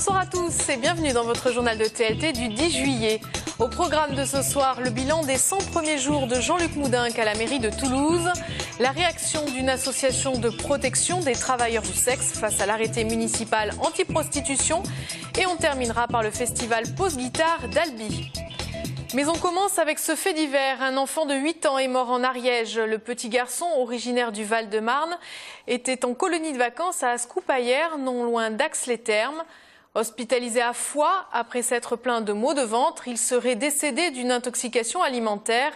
Bonsoir à tous et bienvenue dans votre journal de TLT du 10 juillet. Au programme de ce soir, le bilan des 100 premiers jours de Jean-Luc Moudenc à la mairie de Toulouse, la réaction d'une association de protection des travailleurs du sexe face à l'arrêté municipal anti-prostitution et on terminera par le festival Pause Guitare d'Albi. Mais on commence avec ce fait divers. Un enfant de 8 ans est mort en Ariège. Le petit garçon, originaire du Val-de-Marne, était en colonie de vacances à Ascoupaillère, non loin d'Ax-les-Thermes. Hospitalisé à Foix, après s'être plaint de maux de ventre, il serait décédé d'une intoxication alimentaire.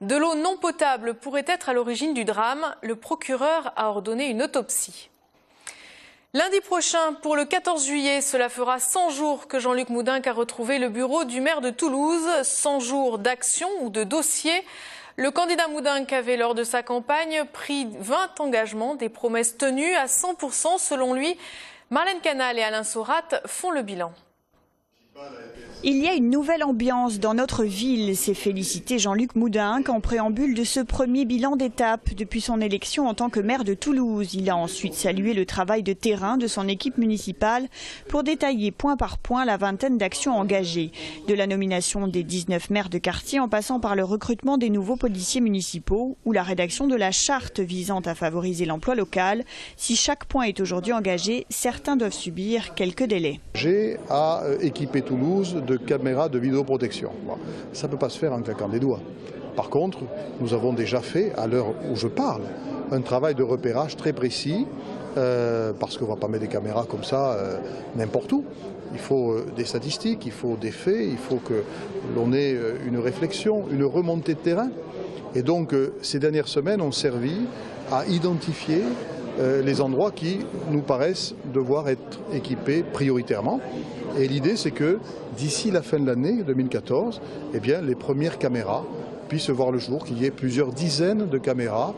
De l'eau non potable pourrait être à l'origine du drame. Le procureur a ordonné une autopsie. Lundi prochain, pour le 14 juillet, cela fera 100 jours que Jean-Luc Moudenc a retrouvé le bureau du maire de Toulouse. 100 jours d'action ou de dossier. Le candidat Moudenc avait, lors de sa campagne, pris 20 engagements, des promesses tenues à 100% selon lui. Marlène Canal et Alain Sorat font le bilan. Il y a une nouvelle ambiance dans notre ville, s'est félicité Jean-Luc Moudenc en préambule de ce premier bilan d'étape depuis son élection en tant que maire de Toulouse. Il a ensuite salué le travail de terrain de son équipe municipale pour détailler point par point la vingtaine d'actions engagées. De la nomination des 19 maires de quartier en passant par le recrutement des nouveaux policiers municipaux ou la rédaction de la charte visant à favoriser l'emploi local. Si chaque point est aujourd'hui engagé, certains doivent subir quelques délais. J'ai à équiper Toulouse de caméras de vidéoprotection. Ça ne peut pas se faire en claquant des doigts. Par contre, nous avons déjà fait, à l'heure où je parle, un travail de repérage très précis, parce qu'on ne va pas mettre des caméras comme ça n'importe où. Il faut des statistiques, il faut des faits, il faut que l'on ait une réflexion, une remontée de terrain. Et donc, ces dernières semaines ont servi à identifier les endroits qui nous paraissent devoir être équipés prioritairement. Et l'idée, c'est que d'ici la fin de l'année 2014, eh bien, les premières caméras puissent voir le jour, qu'il y ait plusieurs dizaines de caméras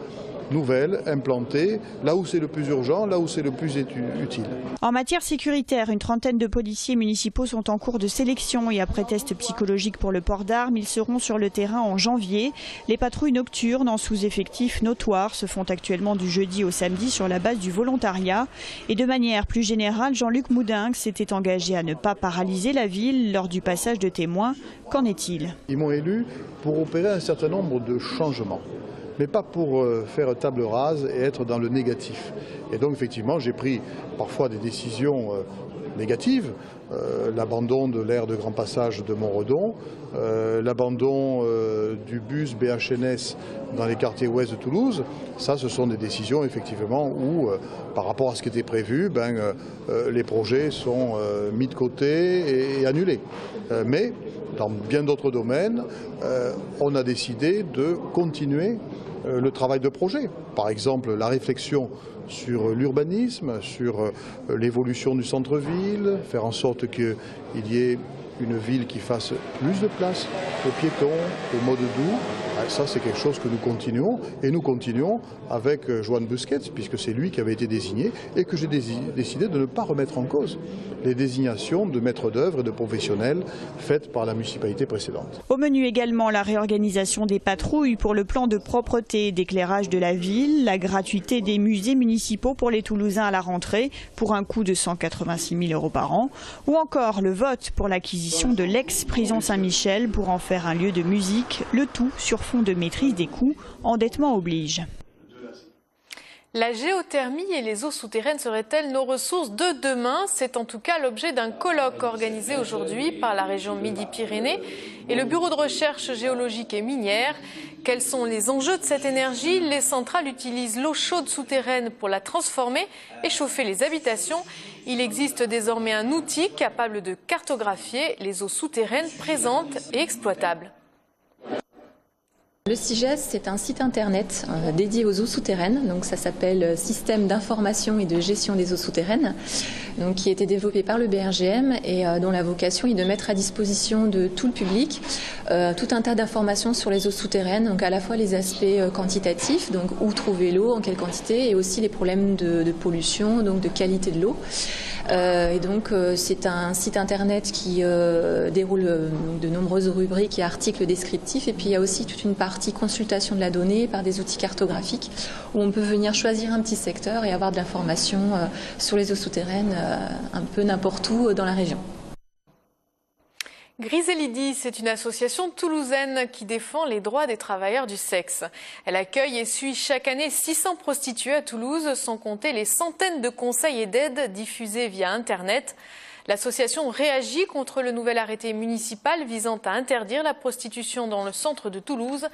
nouvelles, implantées, là où c'est le plus urgent, là où c'est le plus utile. En matière sécuritaire, une trentaine de policiers municipaux sont en cours de sélection et après test psychologique pour le port d'armes, ils seront sur le terrain en janvier. Les patrouilles nocturnes en sous-effectif notoire se font actuellement du jeudi au samedi sur la base du volontariat. Et de manière plus générale, Jean-Luc Moudenc s'était engagé à ne pas paralyser la ville lors du passage de témoins. Qu'en est-il? Ils m'ont élu pour opérer un certain nombre de changements, mais pas pour faire table rase et être dans le négatif. Et donc effectivement, j'ai pris parfois des décisions négatives, l'abandon de l'aire de grand passage de Montredon, l'abandon du bus BHNS dans les quartiers ouest de Toulouse. Ça, ce sont des décisions effectivement où, par rapport à ce qui était prévu, les projets sont mis de côté et annulés. Mais dans bien d'autres domaines, on a décidé de continuer le travail de projet. Par exemple, la réflexion sur l'urbanisme, sur l'évolution du centre-ville, faire en sorte qu'il y ait une ville qui fasse plus de place aux piétons, aux modes doux. Ça, c'est quelque chose que nous continuons. Et nous continuons avec Joan Busquets, puisque c'est lui qui avait été désigné, et que j'ai décidé de ne pas remettre en cause les désignations de maîtres d'œuvre et de professionnels faites par la municipalité précédente. Au menu également la réorganisation des patrouilles pour le plan de propreté et d'éclairage de la ville, la gratuité des musées municipaux pour les Toulousains à la rentrée pour un coût de 186 000 € par an, ou encore le vote pour l'acquisition de l'ex-prison Saint-Michel pour en faire un lieu de musique, le tout sur fond de maîtrise des coûts, endettement oblige. La géothermie et les eaux souterraines seraient-elles nos ressources de demain? C'est en tout cas l'objet d'un colloque organisé aujourd'hui par la région Midi-Pyrénées et le bureau de recherche géologique et minière. Quels sont les enjeux de cette énergie? Les centrales utilisent l'eau chaude souterraine pour la transformer et chauffer les habitations. Il existe désormais un outil capable de cartographier les eaux souterraines présentes et exploitables. Le CIGES, c'est un site internet dédié aux eaux souterraines, donc ça s'appelle Système d'information et de gestion des eaux souterraines, donc qui a été développé par le BRGM et dont la vocation est de mettre à disposition de tout le public tout un tas d'informations sur les eaux souterraines, donc à la fois les aspects quantitatifs, donc où trouver l'eau, en quelle quantité, et aussi les problèmes de pollution, donc de qualité de l'eau. Et donc c'est un site internet qui déroule de nombreuses rubriques et articles descriptifs. Et puis il y a aussi toute une partie consultation de la donnée par des outils cartographiques où on peut venir choisir un petit secteur et avoir de l'information sur les eaux souterraines un peu n'importe où dans la région. Griselidi, c'est une association toulousaine qui défend les droits des travailleurs du sexe. Elle accueille et suit chaque année 600 prostituées à Toulouse, sans compter les centaines de conseils et d'aides diffusés via Internet. L'association réagit contre le nouvel arrêté municipal visant à interdire la prostitution dans le centre de Toulouse.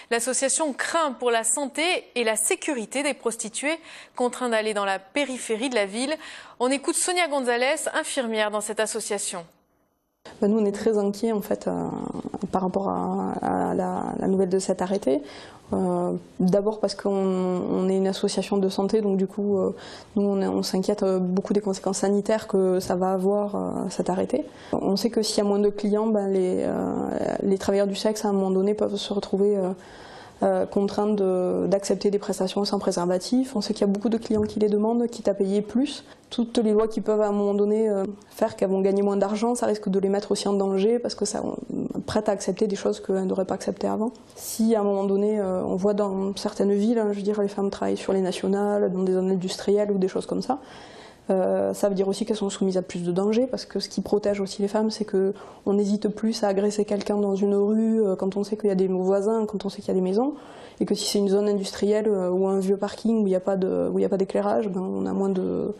L'association craint pour la santé et la sécurité des prostituées contraints d'aller dans la périphérie de la ville. On écoute Sonia Gonzalez, infirmière dans cette association. Nous, on est très inquiets en fait, par rapport à la nouvelle de cet arrêté. D'abord parce qu'on est une association de santé, donc du coup, nous, on s'inquiète beaucoup des conséquences sanitaires que ça va avoir, cet arrêté. On sait que s'il y a moins de clients, les travailleurs du sexe, à un moment donné, peuvent se retrouver contraints d'accepter des prestations sans préservatif. On sait qu'il y a beaucoup de clients qui les demandent, quitte à payer plus. Toutes les lois qui peuvent à un moment donné faire qu'elles vont gagner moins d'argent, ça risque de les mettre aussi en danger parce que ça prête à accepter des choses qu'elles n'auraient pas acceptées avant. Si à un moment donné, on voit dans certaines villes, je veux dire, les femmes travaillent sur les nationales, dans des zones industrielles ou des choses comme ça, ça veut dire aussi qu'elles sont soumises à plus de dangers parce que ce qui protège aussi les femmes, c'est qu'on n'hésite plus à agresser quelqu'un dans une rue quand on sait qu'il y a des voisins, quand on sait qu'il y a des maisons, et que si c'est une zone industrielle ou un vieux parking où il n'y a pas d'éclairage, on a moins de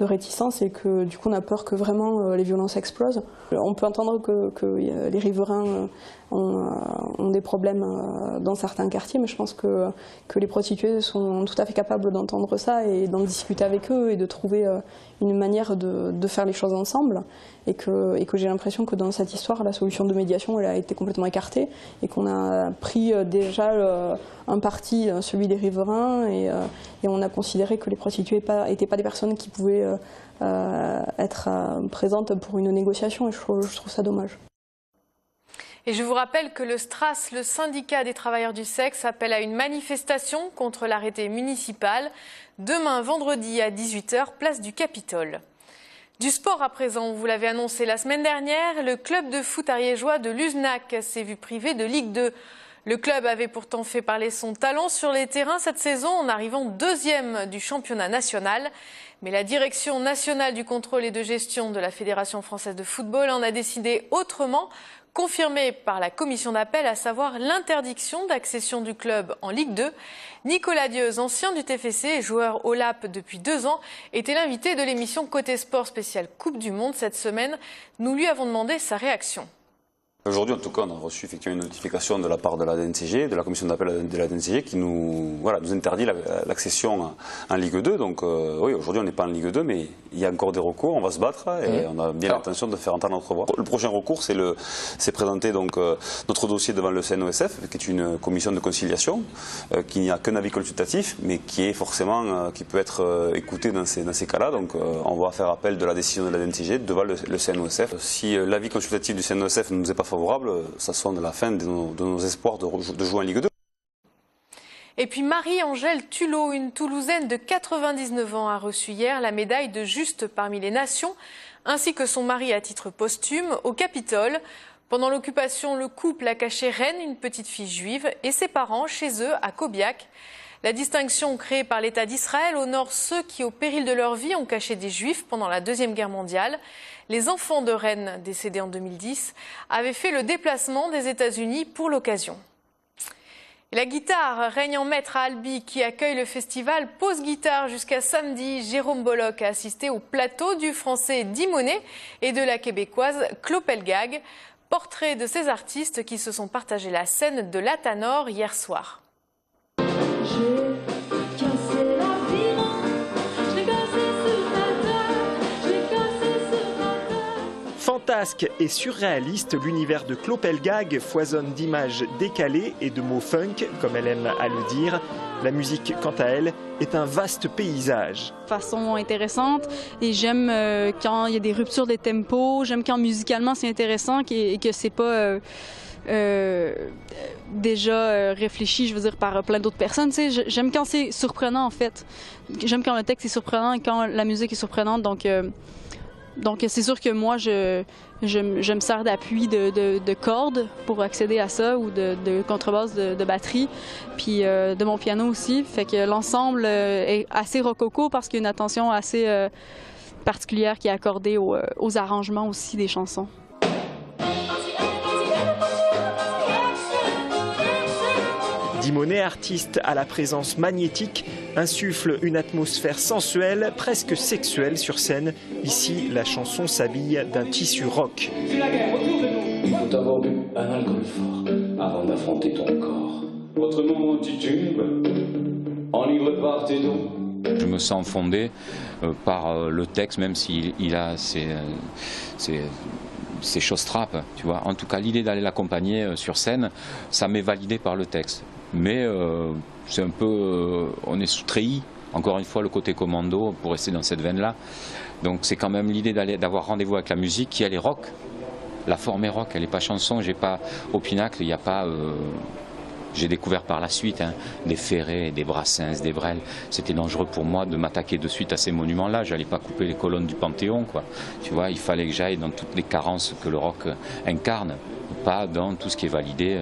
réticence et que du coup on a peur que vraiment les violences explosent. On peut entendre que les riverains ont des problèmes dans certains quartiers, mais je pense que les prostituées sont tout à fait capables d'entendre ça et d'en discuter avec eux et de trouver une manière de faire les choses ensemble et que j'ai l'impression que dans cette histoire la solution de médiation elle a été complètement écartée et qu'on a pris déjà un parti, celui des riverains et on a considéré que les prostituées n'étaient pas des personnes qui pouvaient être présentes pour une négociation et je trouve ça dommage. Et je vous rappelle que le STRAS, le syndicat des travailleurs du sexe, appelle à une manifestation contre l'arrêté municipal demain vendredi à 18 h, place du Capitole. Du sport à présent, vous l'avez annoncé la semaine dernière, le club de foot ariégeois de Luznac s'est vu privé de Ligue 2. Le club avait pourtant fait parler son talent sur les terrains cette saison en arrivant deuxième du championnat national. Mais la direction nationale du contrôle et de gestion de la Fédération française de football en a décidé autrement, confirmé par la commission d'appel, à savoir l'interdiction d'accession du club en Ligue 2. Nicolas Dieuz, ancien du TFC et joueur au LAP depuis 2 ans, était l'invité de l'émission Côté Sport spéciale Coupe du Monde cette semaine. Nous lui avons demandé sa réaction. Aujourd'hui, en tout cas, on a reçu effectivement une notification de la part de la DNCG, de la commission d'appel de la DNCG, qui nous interdit l'accession en Ligue 2. Donc oui, aujourd'hui, on n'est pas en Ligue 2, mais il y a encore des recours, on va se battre et on a bien l'intention de faire entendre notre voix. Le prochain recours, c'est présenter donc notre dossier devant le CNOSF, qui est une commission de conciliation, qui n'y a qu'un avis consultatif, mais qui est forcément, qui peut être écouté dans ces cas-là. Donc on va faire appel de la décision de la DNCG devant le CNOSF. Si l'avis consultatif du CNOSF ne nous est pas favorable, ça sonne la fin de nos espoirs de jouer en Ligue 2. Et puis Marie-Angèle Tulot, une Toulousaine de 99 ans, a reçu hier la médaille de Juste parmi les nations, ainsi que son mari à titre posthume au Capitole. Pendant l'occupation, le couple a caché Reine, une petite fille juive, et ses parents chez eux à Kobiak. La distinction créée par l'État d'Israël honore ceux qui, au péril de leur vie, ont caché des Juifs pendant la Deuxième Guerre mondiale. Les enfants de Reine, décédés en 2010, avaient fait le déplacement des États-Unis pour l'occasion. La guitare règne en maître à Albi, qui accueille le festival Pause Guitare jusqu'à samedi. Jérôme Bollock a assisté au plateau du français Dimonet et de la québécoise Clopelgag. Portrait de ces artistes qui se sont partagés la scène de l'Atanor hier soir. Fantasque et surréaliste, l'univers de Clopelgag foisonne d'images décalées et de mots funk, comme elle aime à le dire. La musique, quant à elle, est un vaste paysage. De façon intéressante, et j'aime quand il y a des ruptures de tempo, j'aime quand musicalement c'est intéressant et que c'est pas déjà réfléchi, je veux dire, par plein d'autres personnes. Tu sais, j'aime quand c'est surprenant en fait. J'aime quand le texte est surprenant et quand la musique est surprenante. Donc Donc c'est sûr que moi, je me sers d'appui de cordes pour accéder à ça ou de contrebasse de batterie, puis de mon piano aussi. Fait que l'ensemble est assez rococo parce qu'il y a une attention assez particulière qui est accordée aux arrangements aussi des chansons. Dimonet, artiste à la présence magnétique, insuffle une atmosphère sensuelle, presque sexuelle sur scène. Ici, la chanson s'habille d'un tissu rock. Il faut avoir bu un alcool fort avant d'affronter ton corps. Autrement, tu tubes, enivré par tes dons. Je me sens fondé par le texte, même s'il a ses choses-trappes, tu vois. En tout cas, l'idée d'aller l'accompagner sur scène, ça m'est validé par le texte. Mais c'est un peu, on est sous treillis, encore une fois le côté commando pour rester dans cette veine-là. Donc c'est quand même l'idée d'avoir rendez-vous avec la musique qui elle est rock. La forme est rock, elle n'est pas chanson. J'ai pas au Pinacle, il n'y a pas. J'ai découvert par la suite des Ferré, des Brassens, des Brel. C'était dangereux pour moi de m'attaquer de suite à ces monuments-là. J'allais pas couper les colonnes du Panthéon, quoi. Tu vois, il fallait que j'aille dans toutes les carences que le rock incarne, pas dans tout ce qui est validé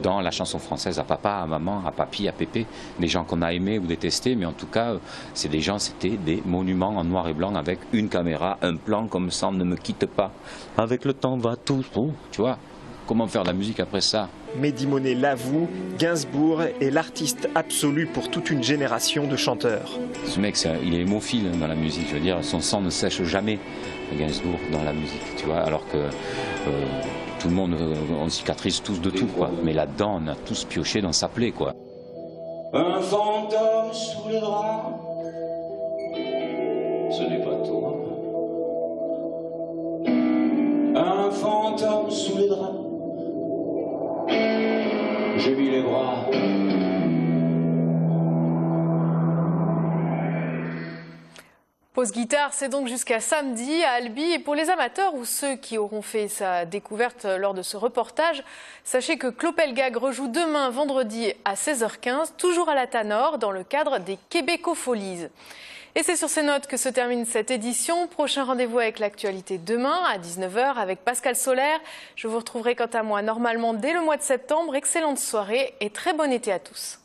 dans la chanson française, à papa, à maman, à papy, à pépé, des gens qu'on a aimés ou détestés, mais en tout cas, c'est des gens, c'était des monuments en noir et blanc avec une caméra, un plan comme ça, ne me quitte pas. Avec le temps va tout, tu vois. Comment faire de la musique après ça? Mais Dimonet l'avoue, Gainsbourg est l'artiste absolu pour toute une génération de chanteurs. Ce mec, il est hémophile dans la musique, je veux dire, son sang ne sèche jamais, Gainsbourg, dans la musique, tu vois, alors que tout le monde, on cicatrise tous de tout, quoi. Mais là-dedans, on a tous pioché dans sa plaie, quoi. Un fantôme sous le drap, ce n'est pas toi. Un fantôme sous les draps, j'ai mis les bras. Pause guitare, c'est donc jusqu'à samedi à Albi. Et pour les amateurs ou ceux qui auront fait sa découverte lors de ce reportage, sachez que Clopelgag rejoue demain vendredi à 16h15, toujours à la Tanor, dans le cadre des Québecofolies. Et c'est sur ces notes que se termine cette édition. Prochain rendez-vous avec l'actualité demain à 19h avec Pascal Solaire. Je vous retrouverai quant à moi normalement dès le mois de septembre. Excellente soirée et très bon été à tous.